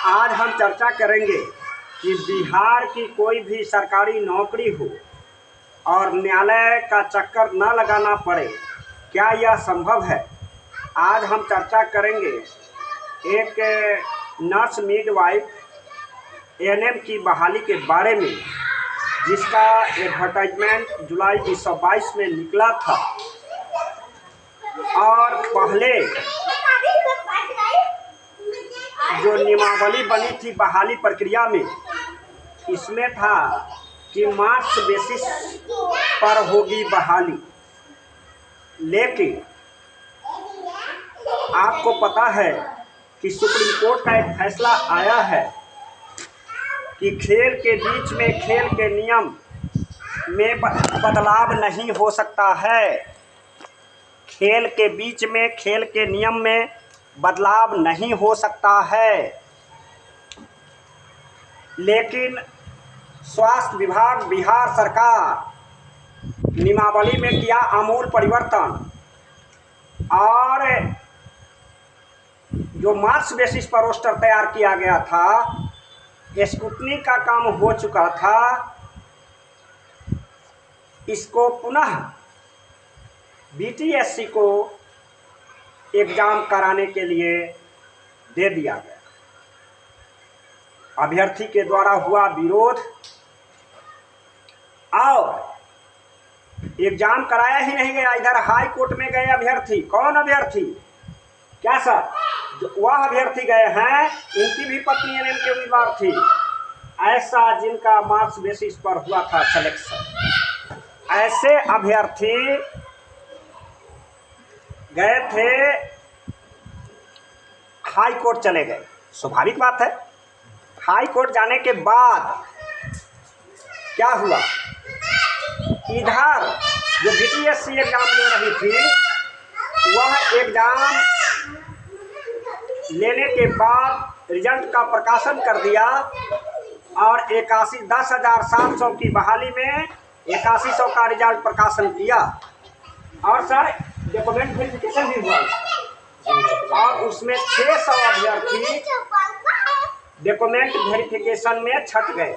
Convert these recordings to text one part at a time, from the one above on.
आज हम चर्चा करेंगे कि बिहार की कोई भी सरकारी नौकरी हो और न्यायालय का चक्कर न लगाना पड़े, क्या यह संभव है। आज हम चर्चा करेंगे एक नर्स मिडवाइफ एएनएम की बहाली के बारे में, जिसका एडवर्टाइजमेंट जुलाई 2022 में निकला था। और पहले जो नियमावली बनी थी बहाली प्रक्रिया में, इसमें था कि मार्क्स बेसिस पर होगी बहाली। लेकिन आपको पता है कि सुप्रीम कोर्ट का एक फैसला आया है कि खेल के बीच में खेल के नियम में बदलाव नहीं हो सकता है। खेल के बीच में खेल के नियम में बदलाव नहीं हो सकता है। लेकिन स्वास्थ्य विभाग बिहार सरकार नियमावली में किया आमूल परिवर्तन और जो मार्क्स बेसिस पर रोस्टर तैयार किया गया था, स्क्रूटनी का काम हो चुका था, इसको पुनः बीटीएससी को एग्जाम कराने के लिए दे दिया गया। अभ्यर्थी के द्वारा हुआ विरोध और एग्जाम कराया ही नहीं गया। इधर हाई कोर्ट में गए अभ्यर्थी। कौन अभ्यर्थी? क्या सर? वह अभ्यर्थी गए हैं, इनकी भी पत्नी एएनएम की उम्मीदवार थी, ऐसा जिनका मार्क्स बेसिस पर हुआ था सिलेक्शन। ऐसे अभ्यर्थी गए थे, हाई कोर्ट चले गए। स्वाभाविक बात है। हाई कोर्ट जाने के बाद क्या हुआ, इधर जो बीटीएससी एग्जाम ले रही थी, वह एग्जाम लेने के बाद रिजल्ट का प्रकाशन कर दिया और 10,700 की बहाली में 8100 का रिजल्ट प्रकाशन किया। और सर डॉक्यूमेंट वेरिफिकेशन भी हुआ और उसमें 600 अभ्यर्थी डॉक्यूमेंट वेरिफिकेशन में छट गए।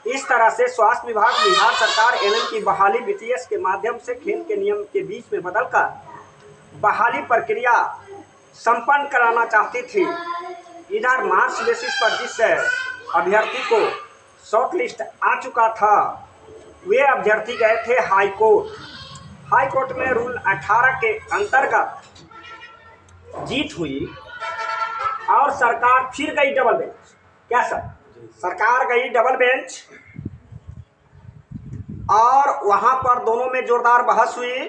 इस तरह से स्वास्थ्य विभाग बिहार सरकार एएनएम की बहाली बीटीएस के माध्यम से खेल के नियम के बीच में बदलकर बहाली प्रक्रिया संपन्न कराना चाहती थी। इधर मार्क्स बेसिस पर जिस अभ्यर्थी को शॉर्ट लिस्ट आ चुका था, वे अभ्यर्थी गए थे हाई कोर्ट। हाई कोर्ट में रूल 18 के अंतर्गत जीत हुई और सरकार फिर गई डबल बेंच। क्या सर? सरकार गई डबल बेंच और वहां पर दोनों में जोरदार बहस हुई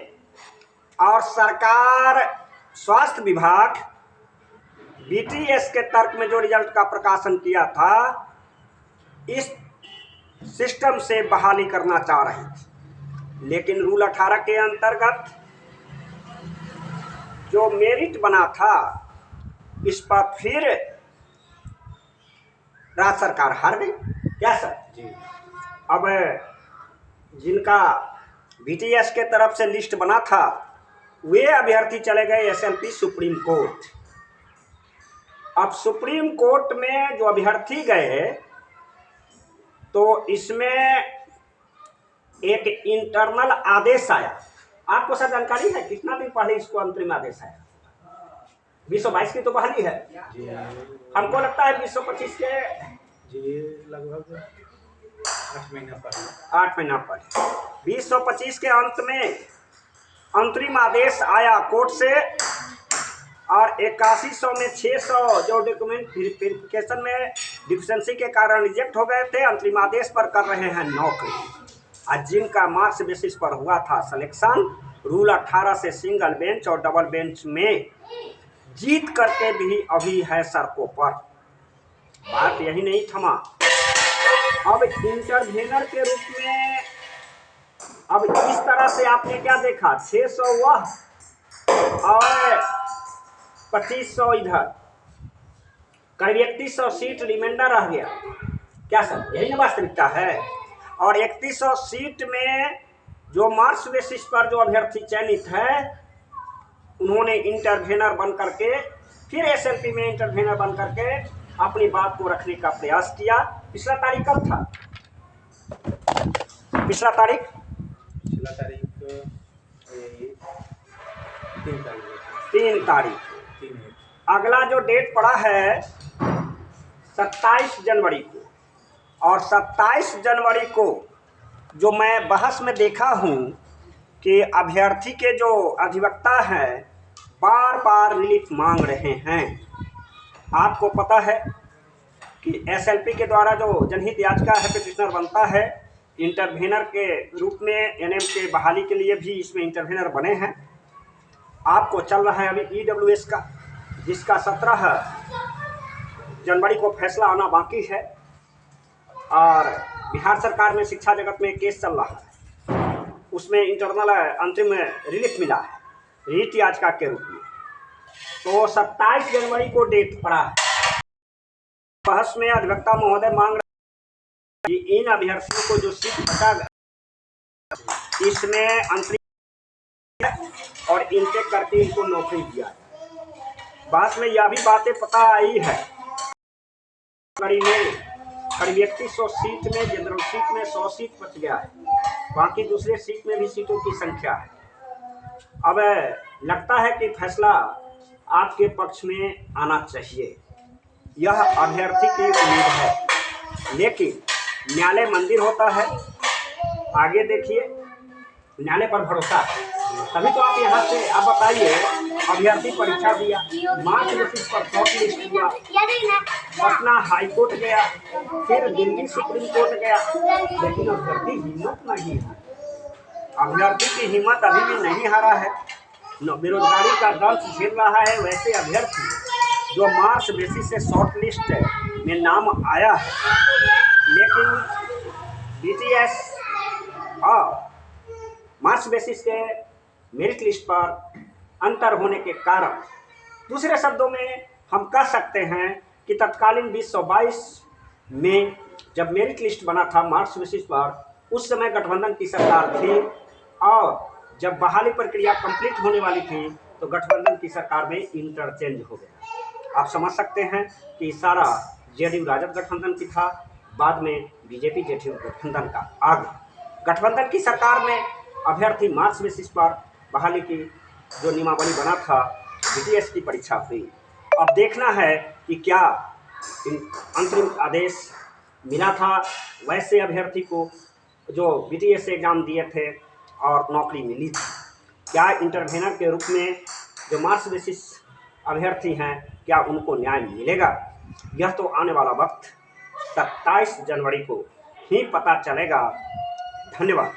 और सरकार, स्वास्थ्य विभाग बीटीएस के तर्क में जो रिजल्ट का प्रकाशन किया था, इस सिस्टम से बहाली करना चाह रही थी। लेकिन रूल 18 के अंतर्गत जो मेरिट बना था, इस पर फिर राज्य सरकार हार गई। क्या सर? जी। अब जिनका बीटीएस के तरफ से लिस्ट बना था, वे अभ्यर्थी चले गए एसएलपी सुप्रीम कोर्ट। अब सुप्रीम कोर्ट में जो अभ्यर्थी गए, तो इसमें एक इंटरनल आदेश आया। आपको सर जानकारी है कितना दिन पहले इसको अंतरिम आदेश आया? 2022 की तो बहाली है। हमको लगता है 2025 के लगभग 8 महीना पहले 2025 के अंत में अंतरिम आदेश आया कोर्ट से और 8100 में 600 जो डॉक्यूमेंट वेरिफिकेशन में डिफिशेंसी के कारण रिजेक्ट हो गए थे, अंतरिम आदेश पर कर रहे हैं नौकरी। आज जिनका मार्क्स बेसिस पर हुआ था सिलेक्शन, रूल 18 से सिंगल बेंच और डबल बेंच में जीत करके भी अभी है सड़कों पर। बात यही नहीं थमा। अब इंटरवेनर के रूप में अब इस तरह से आपने क्या देखा, 600 वह और 2500 इधर, करीब 3100 सीट रिमाइंडर रह गया। क्या सर? यही ना वास्तविकता है। और 3100 सीट में जो मार्क्स बेसिस पर जो अभ्यर्थी चयनित है, उन्होंने इंटरवेनर बन करके फिर एसएलपी में इंटरवेनर बन करके अपनी बात को रखने का प्रयास किया। पिछला तारीख कब था? पिछला तारीख 3 तारीख। 3 अगला जो डेट पड़ा है 27 जनवरी को, और 27 जनवरी को जो मैं बहस में देखा हूँ कि अभ्यर्थी के जो अधिवक्ता हैं बार बार रिलीफ मांग रहे हैं। आपको पता है कि एसएलपी के द्वारा जो जनहित याचिका है पिटिशनर बनता है, इंटरवेनर के रूप में एनएम के बहाली के लिए भी इसमें इंटरवेनर बने हैं। आपको चल रहा है अभी ईडब्ल्यूएस का, जिसका 17 जनवरी को फैसला आना बाकी है, और बिहार सरकार में शिक्षा जगत में केस चल रहा है, उसमें इंटरनल अंतिम रिलीफ मिला है रीट याचिका के रूप में। तो 27 जनवरी को डेट पड़ा है। बहस में अधिवक्ता महोदय मांग रहे हैं कि इन अभ्यर्थियों को जो सीट बचा गया इसमें अंतरिम और इनटेक करके इनको नौकरी दिया है। बहस में यह भी बातें पता आई है में करीब 3100 सीट में, जनरल सीट में 100 सीट बच गया है, बाकी दूसरे सीट में भी सीटों की संख्या है। अब लगता है कि फैसला आपके पक्ष में आना चाहिए, यह अभ्यर्थी की उम्मीद है। लेकिन न्यायालय मंदिर होता है, आगे देखिए, न्यायालय पर भरोसा है तभी तो आप यहाँ से। अब बताइए, अभ्यर्थी परीक्षा दिया, मार्च बेसिस पर शॉर्ट लिस्ट हुआ, पटना हाई कोर्ट गया, फिर दिल्ली सुप्रीम कोर्ट गया, लेकिन अभ्यर्थी हिम्मत नहीं है। अभ्यर्थी की हिम्मत अभी भी नहीं हारा है, बेरोजगारी का दंश झेल रहा है। वैसे अभ्यर्थी जो मार्च बेसिस से शॉर्ट लिस्ट में नाम आया है, लेकिन बीटीएस और मार्च बेसिस के मेरिट लिस्ट पर अंतर होने के कारण, दूसरे शब्दों में हम कह सकते हैं कि तत्कालीन 2022 में जब मेरिट लिस्ट बना था मार्च बेसिस पर, उस समय गठबंधन की सरकार थी, और जब बहाली प्रक्रिया कंप्लीट होने वाली थी तो गठबंधन की सरकार में इंटरचेंज हो गया। आप समझ सकते हैं कि सारा जेडीयू राजद गठबंधन की था, बाद में बीजेपी जेडीयू गठबंधन का आ गया। गठबंधन की सरकार में अभ्यर्थी मार्च बेसिस पर बहाली की जो नियमावली बना था, बीटीएस की परीक्षा हुई। अब देखना है कि क्या अंतरिम आदेश मिला था वैसे अभ्यर्थी को जो बीटीएस से एग्जाम दिए थे और नौकरी मिली थी, क्या इंटरवेनर के रूप में जो मार्च बेसिस अभ्यर्थी हैं क्या उनको न्याय मिलेगा? यह तो आने वाला वक्त 27 जनवरी को ही पता चलेगा। धन्यवाद।